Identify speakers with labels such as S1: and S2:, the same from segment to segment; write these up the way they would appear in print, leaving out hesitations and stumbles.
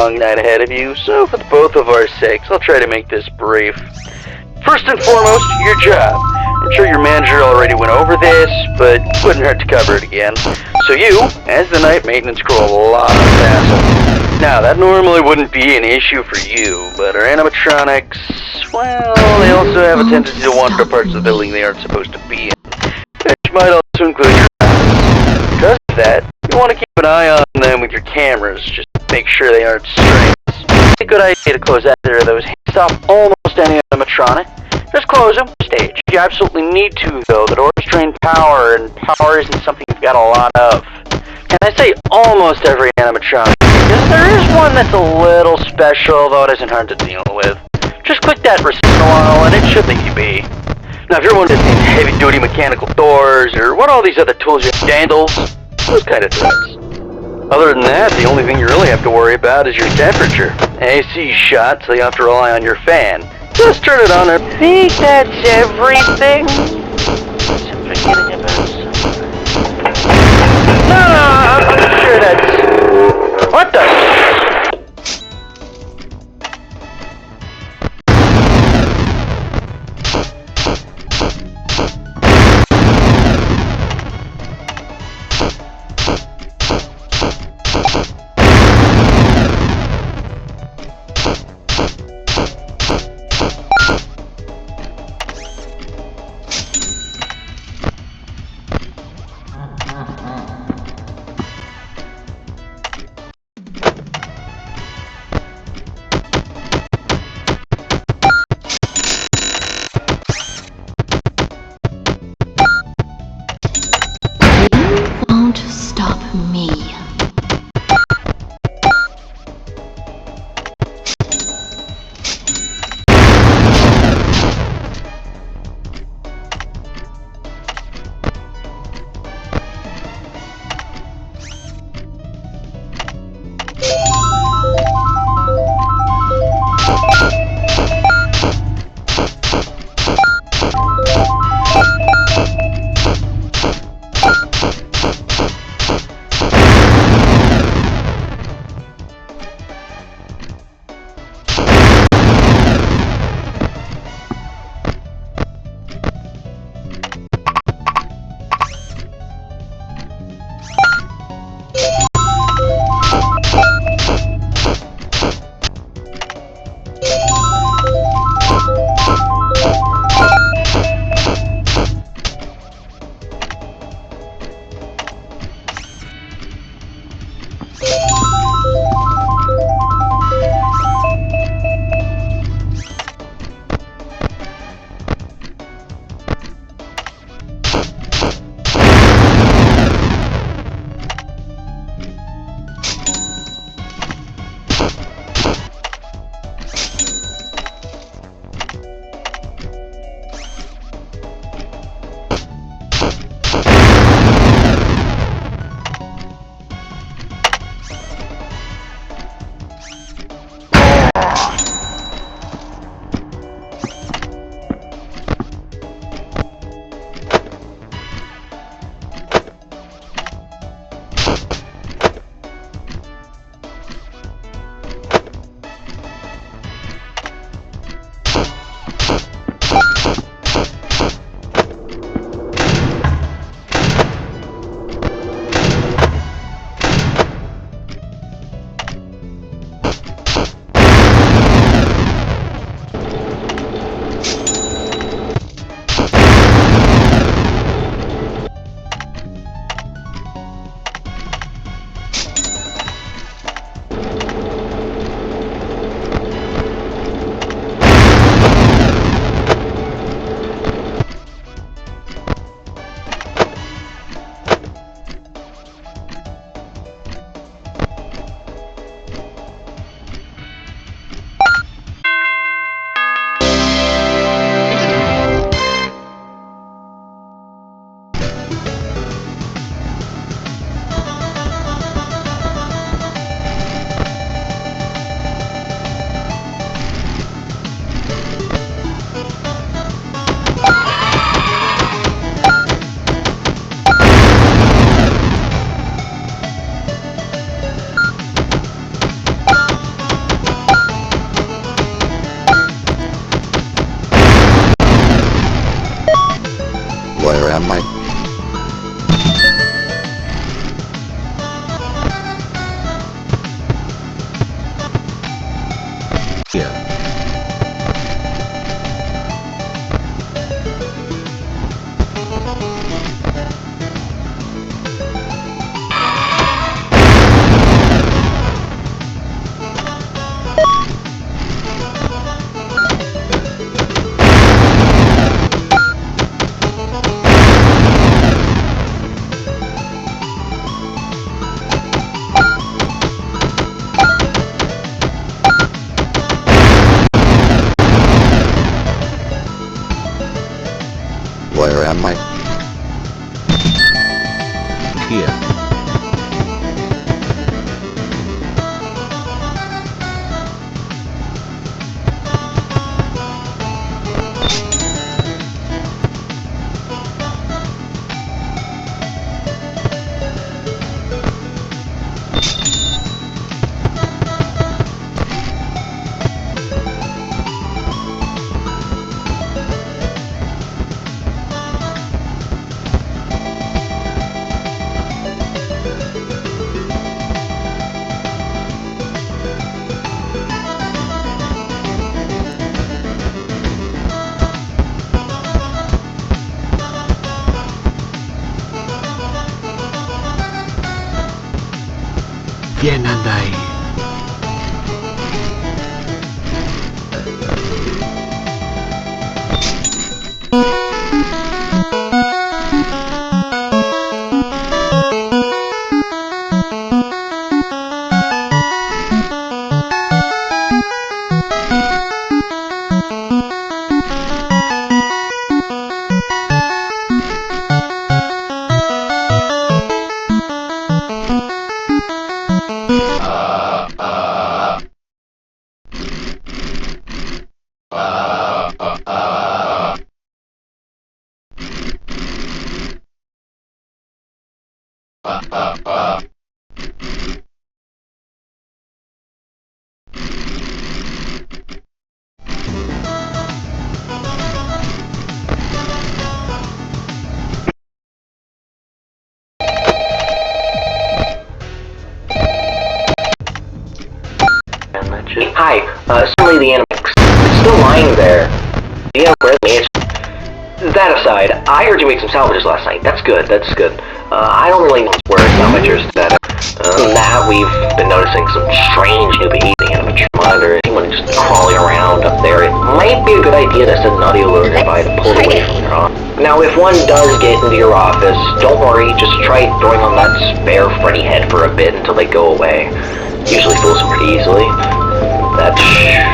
S1: long night ahead of you, so for the both of our sakes, I'll try to make this brief. First and foremost, your job. I'm sure your manager already went over this, but it wouldn't hurt to cover it again. So you, as the night maintenance crew, a lot of hassle. Now, that normally wouldn't be an issue for you, but our animatronics, well, they also have a tendency to wander to parts of the building they aren't supposed to be in, which might also include your house. Because of that, you want to keep an eye on them with your cameras, just make sure they aren't strings. It's a good idea to close either of those hands off almost any animatronic. Just close them, stage. You absolutely need to, though. The doors drain power, and power isn't something you've got a lot of. And I say almost every animatronic, because there is one that's a little special, though it isn't hard to deal with. Just click that resist wall, and it should leave you be. Now, if you're one that needs heavy-duty mechanical doors, or what all these other tools you handle, those kind of threats. Other than that, the only thing you really have to worry about is your temperature. AC shot, so you have to rely on your fan. Just turn it on. I think that's everything. I'm forgetting about something. No, I'm sure that's... What the...
S2: Where am I? Here. Bien, Andai.
S3: Hi, certainly the animix. It's still lying there. Yeah, that aside, I heard you made some salvages last night. That's good, that's good. I don't really know where salvagers that. That we've been noticing some strange new behavior in the animatronic monitor. Anyone just crawling around up there. It might be a good idea to send an audio alert nearby to pull it away from your office. Now, if one does get into your office, don't worry, just try throwing on that spare Freddy head for a bit until they go away. Usually fills them pretty easily. That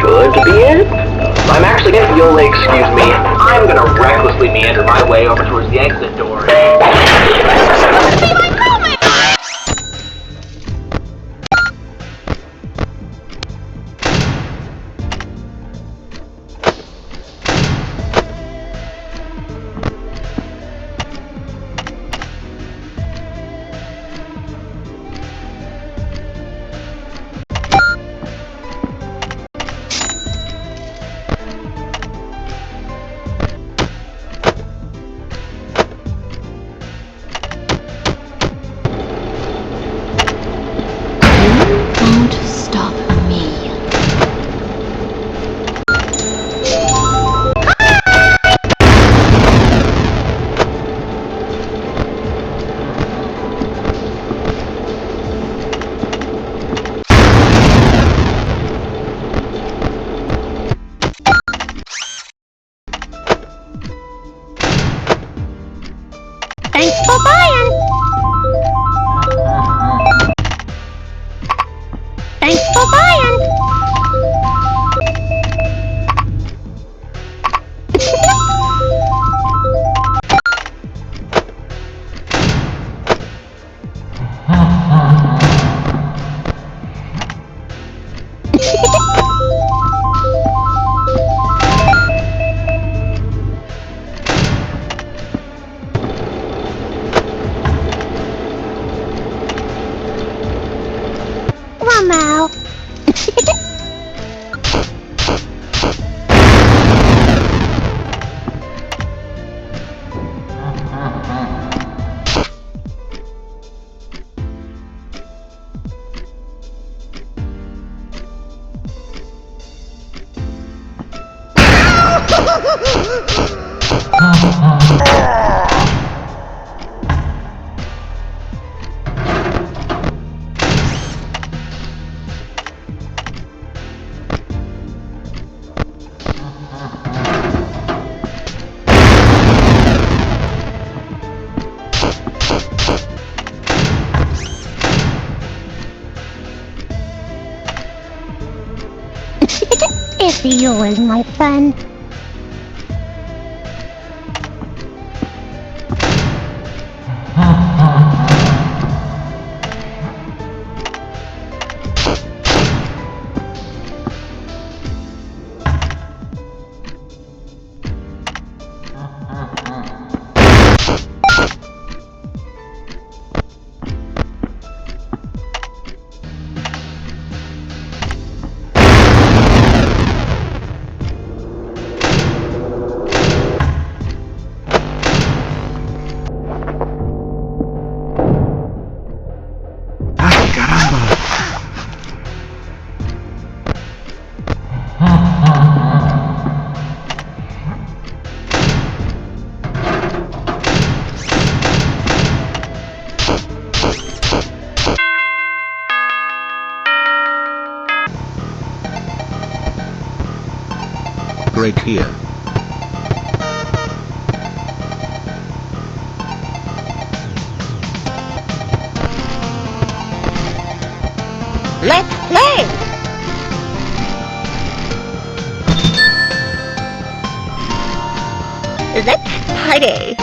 S3: should be it. I'm actually, if you'll excuse me, I'm gonna recklessly meander my way over towards the exit door.
S4: Won't stop me. Thanks for buying. Thanks for buying. Wow. If you was my friend.
S2: break here.
S5: Let's play! Let's party!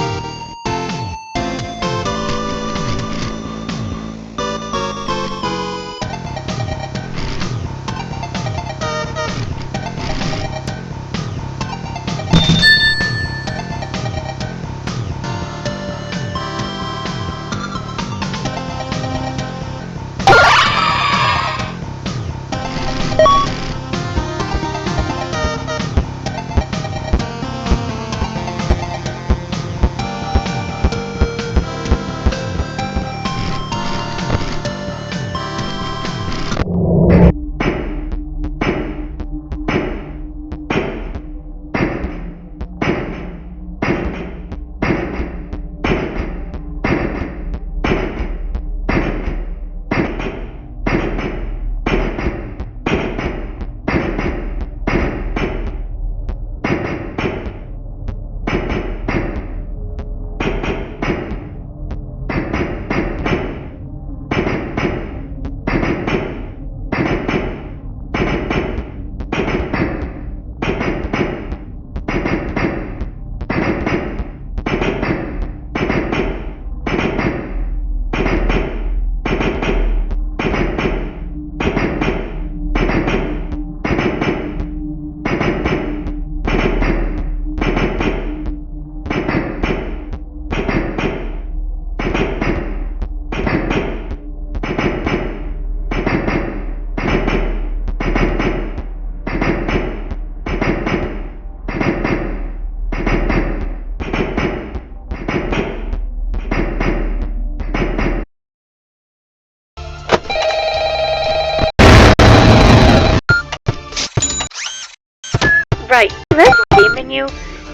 S6: Right. This game menu,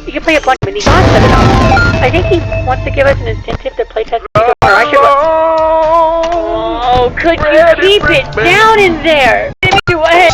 S6: you can play a bunch of mini games set it up. I think he wants to give us an incentive to play test or I should Oh, could you keep it down in there? Anyway.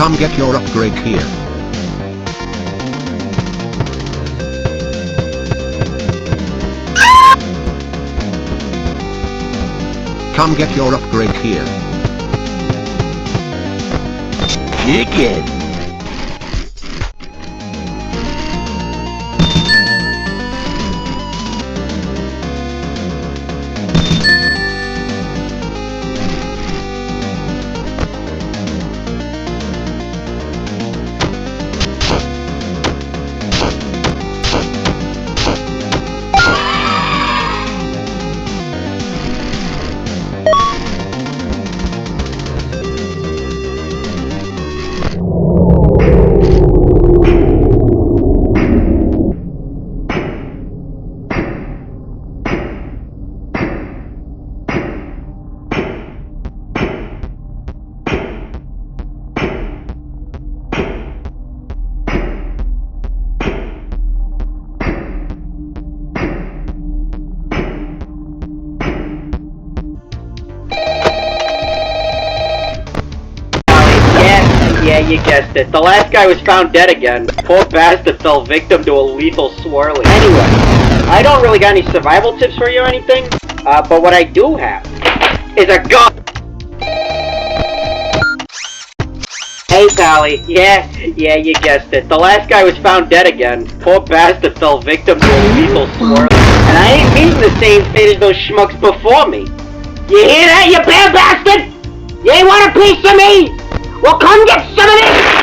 S2: Come get your upgrade here. Come get your upgrade here.
S7: Chicken.
S6: Yeah, you guessed it. The last guy was found dead again. Poor bastard fell victim to a lethal swirly. Anyway, I don't really got any survival tips for you or anything, but what I do have is a gun! Hey, Pally. Yeah, you guessed it. The last guy was found dead again. Poor bastard fell victim to a lethal swirly. And I ain't meeting the same fate as those schmucks before me. You hear that, you bad bastard? You ain't want a piece of me? Well, come get some of this!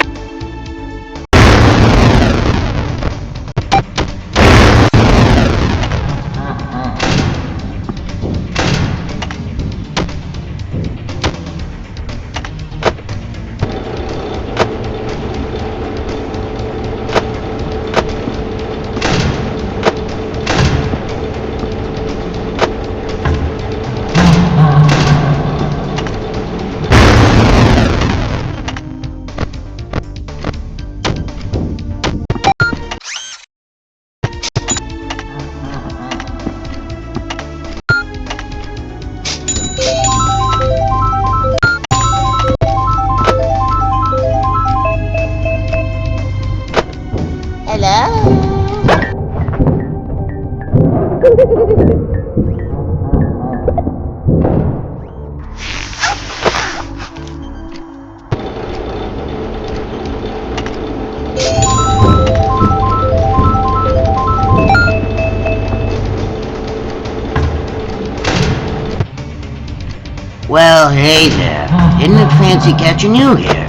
S7: Well, hey there. Didn't it fancy catching you here?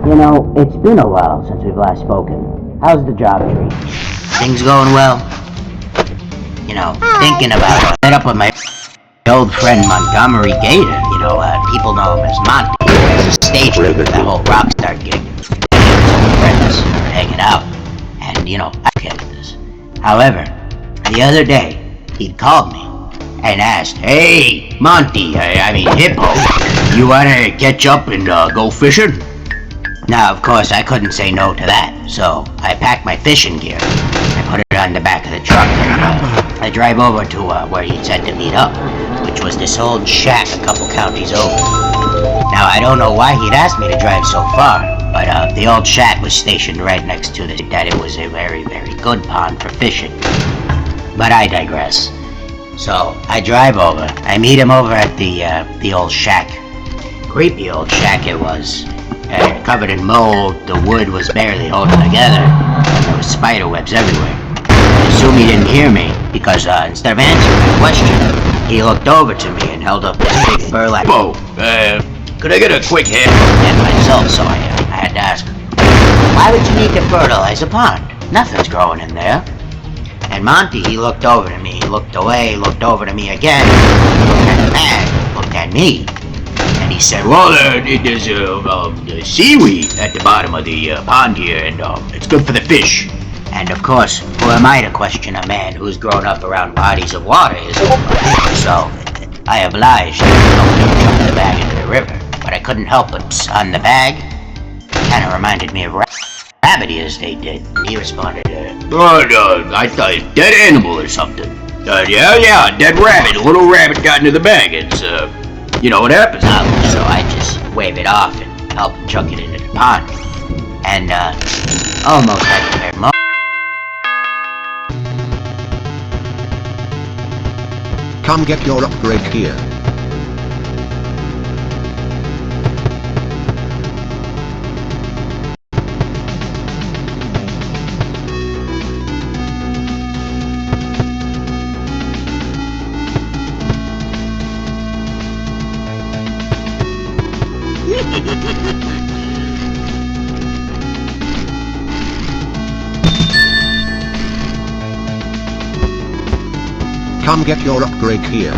S7: You know, it's been a while since we've last spoken. How's the job treat? Things going well? You know, thinking about it. Met up with my old friend Montgomery Gator. You know, people know him as Monty. He's a stage rigger at that whole Rockstar gig. He and his old friends are hanging out. And, you know, I get this. However, the other day, he'd called me and asked, "Hey, Monty, I mean Hippo, you wanna catch up and go fishing?" Now, of course, I couldn't say no to that, so I packed my fishing gear. I put it on the back of the truck, and I drive over to where he'd said to meet up, which was this old shack a couple counties over. Now, I don't know why he'd asked me to drive so far, but the old shack was stationed right next to that it was a very, very good pond for fishing. But I digress. So, I drive over. I meet him over at the old shack. Creepy old shack it was. Covered in mold, the wood was barely holding together, and there was spider webs everywhere. I assume he didn't hear me, because instead of answering my question, he looked over to me and held up this big burlap.
S8: Whoa, could I get a quick hit?
S7: And myself, so I had to ask, why would you need to fertilize a pond? Nothing's growing in there. And Monty, he looked over to me, looked away, looked over to me again, looked at the bag, looked at me, and he said,
S8: "Well, there's seaweed at the bottom of the pond here, and it's good for the fish."
S7: And of course, who am I to question a man who's grown up around bodies of water, so I obliged and helped him chuck the bag into the river. But I couldn't help but on the bag, kinda reminded me of rabbit ears they did, and he responded,
S8: I thought it's dead animal or something. Yeah, dead rabbit. A little rabbit got into the bag. It's, you know what happens.
S7: So I just wave it off and help him chuck it into the pond. And, almost had to repair
S2: Come get your upgrade here. Come get your upgrade here.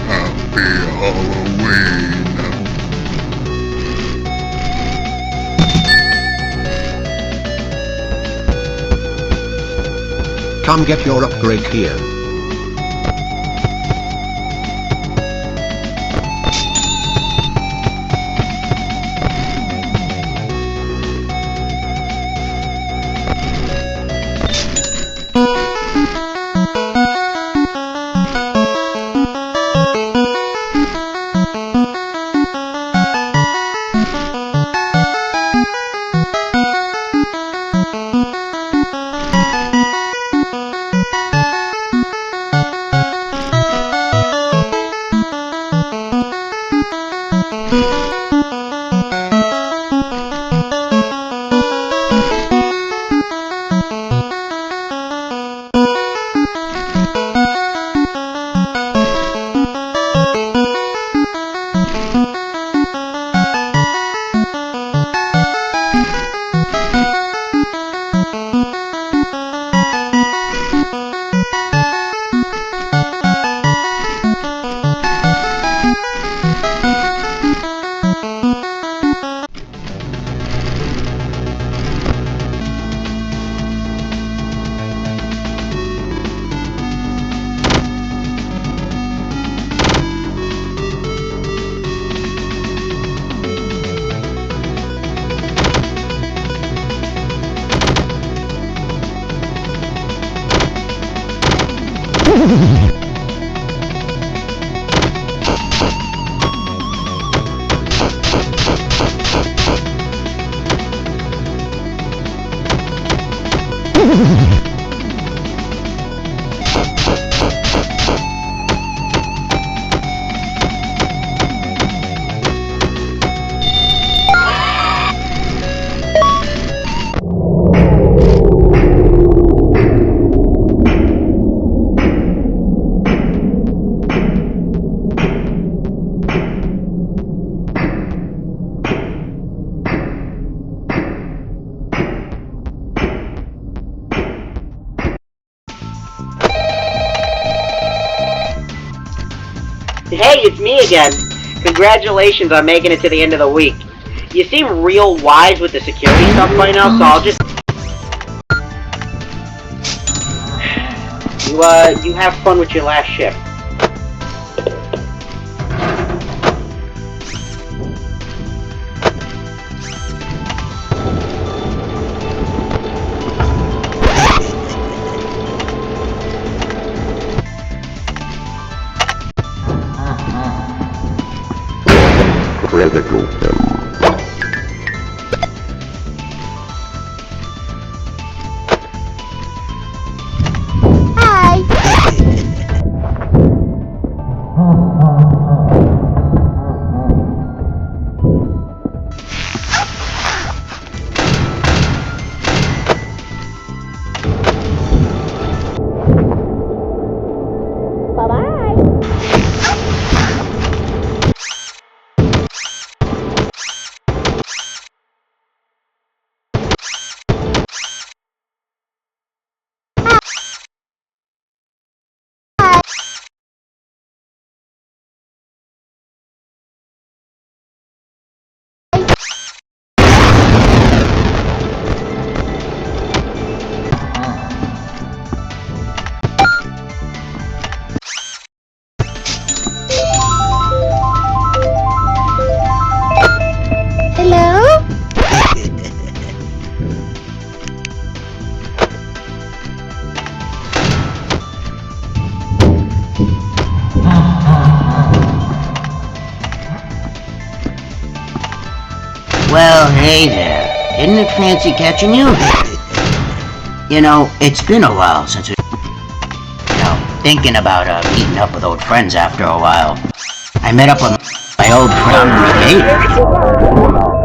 S9: Happy Halloween.
S2: Come get your upgrade here.
S10: Hey, it's me again. Congratulations on making it to the end of the week. You seem real wise with the security stuff by now, so I'll just... You have fun with your last shift.
S2: Critical.
S7: Hey there. Isn't it fancy catching you here? You know, it's been a while since we... thinking about meeting up with old friends after a while. I met up with my old friend on the gate.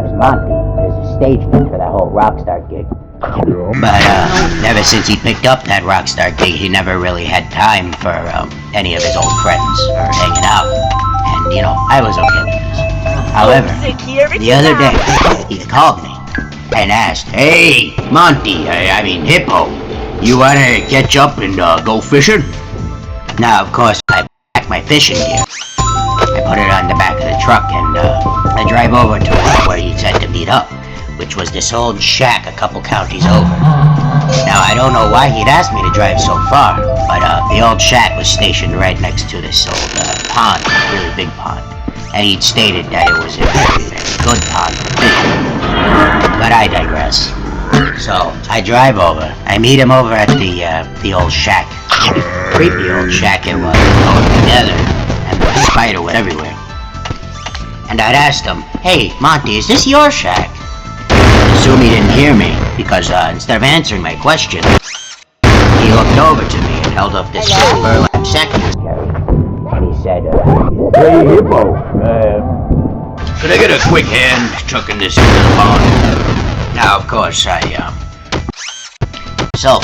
S7: As Monty is a stage for that whole Rockstar gig. But ever since he picked up that Rockstar gig, he never really had time for any of his old friends or hanging out. And, you know, I was okay with this. However, the other day, he called me and asked, "Hey, Monty, I mean Hippo, you wanna catch up and go fishing?" Now, of course, I packed my fishing gear. I put it on the back of the truck and I drive over to where he said to meet up, which was this old shack a couple counties over. Now, I don't know why he'd asked me to drive so far, but the old shack was stationed right next to this old pond, a really big pond. And he'd stated that it was a very, very good pond for fishing. But I digress. So, I drive over. I meet him over at the old shack. Creepy old shack it was, all together. And the spider went everywhere. And I'd asked him, "Hey, Monty, is this your shack?" I assume he didn't hear me, because instead of answering my question, he looked over to me and held up this burlap sack he was carrying. And he said, "Hey, Hippo,
S8: Could I get a quick hand chucking this into the pond?"
S7: Now, of course, So...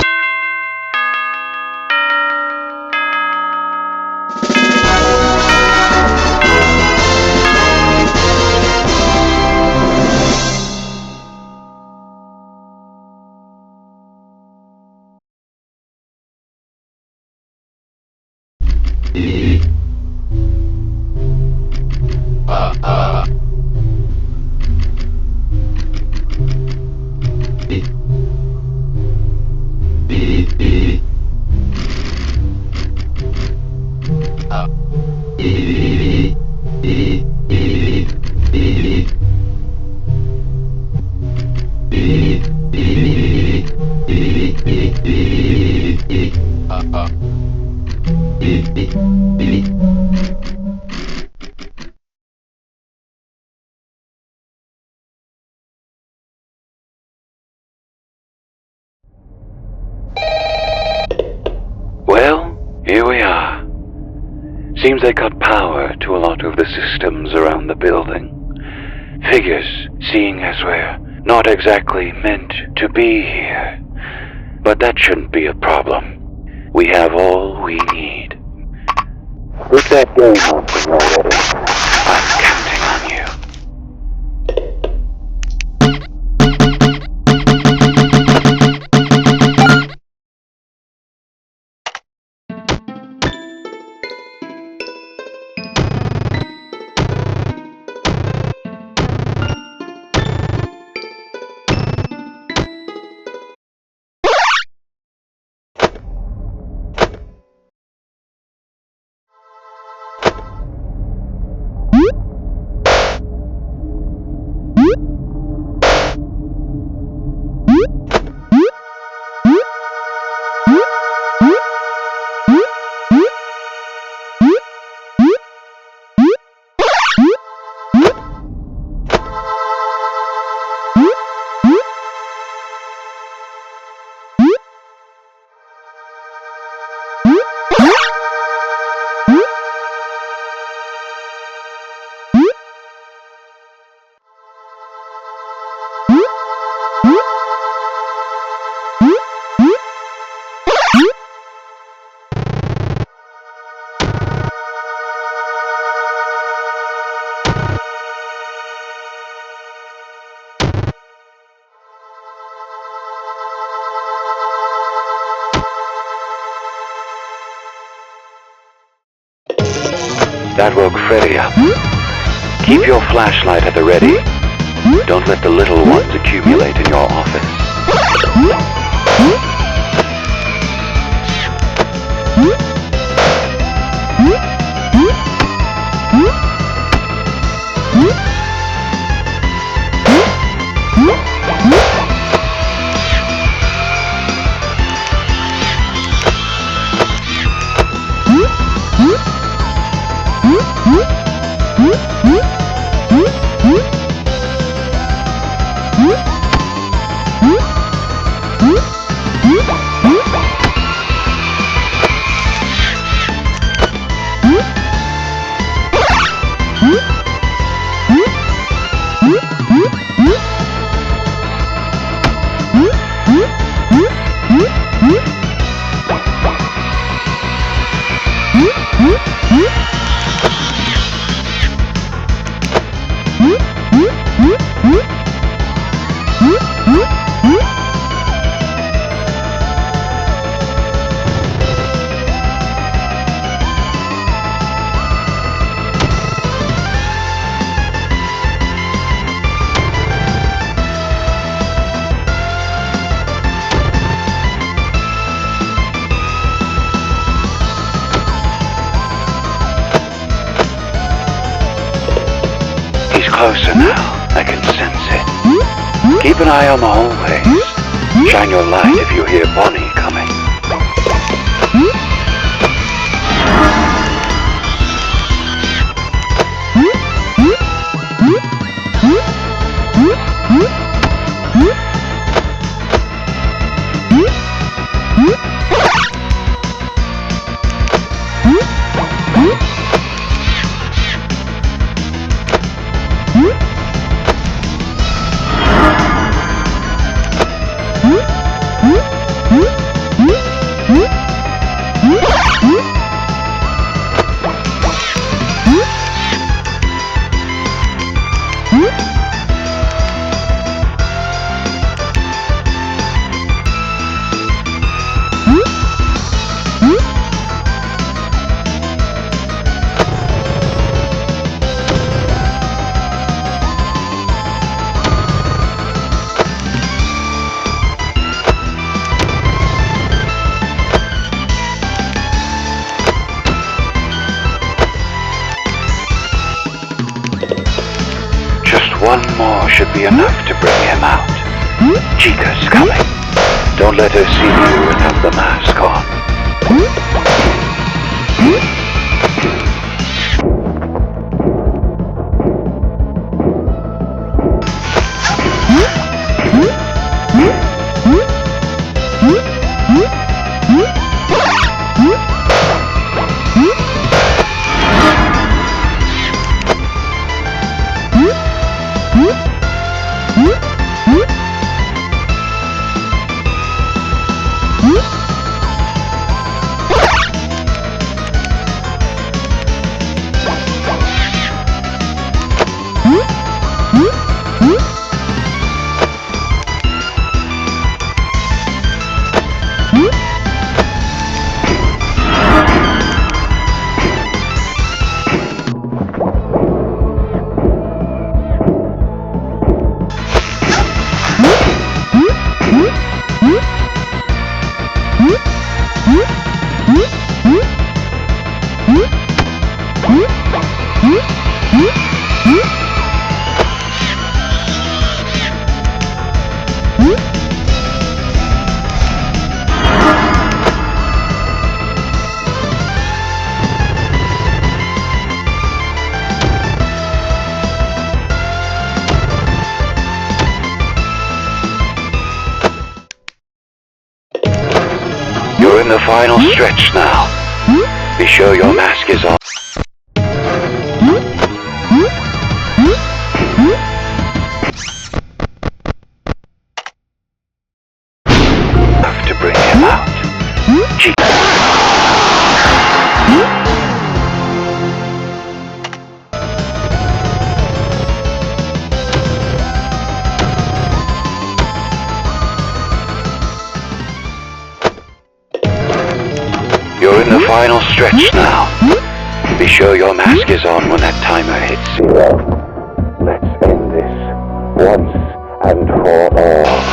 S11: Well, here we are. Seems they cut power to a lot of the systems around the building. Figures, seeing as we're not exactly meant to be here. But that shouldn't be a problem. We have all we need. Put that game on when you're ready. I'm counting on you. That woke Freddy up. Keep your flashlight at the ready. Don't let the little ones accumulate in your office. Closer now, I can sense it. Keep an eye on the hallways. Shine your light if you hear Bonnie coming. One more should be enough to bring him out. Chica's coming. Don't let her see you and have the mask on. You're in the final stretch now. Be sure your mask is on. Have to bring him out. You're in the final stretch now. Be sure your mask is on when that timer hits 0. Let's end this once and for all.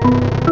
S3: Bye.